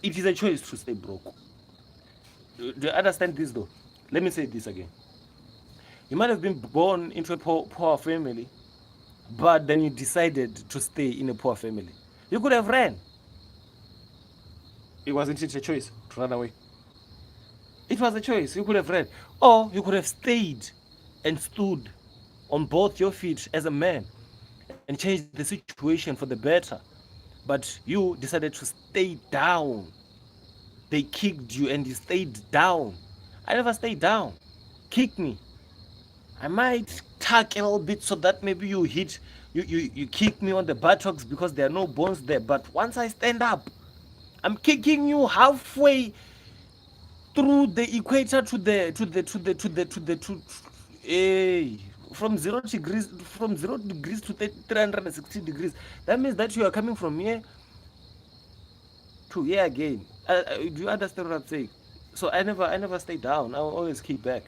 It is a choice to stay broke. Do you understand this though? Let me say this again. You might have been born into a poor family, but then you decided to stay in a poor family. You could have ran. It wasn't it a choice to run away? It was a choice. You could have ran. Or you could have stayed and stood on both your feet as a man and changed the situation for the better. But you decided to stay down. They kicked you and you stayed down. I never stayed down. Kick me. I might tuck a little bit so that maybe you kick me on the buttocks because there are no bones there. But once I stand up, I'm kicking you halfway through the equator to hey, from 0 degrees to 360 degrees. That means that you are coming from here to here again. Do you understand what I'm saying? So I never stay down. I always kick back.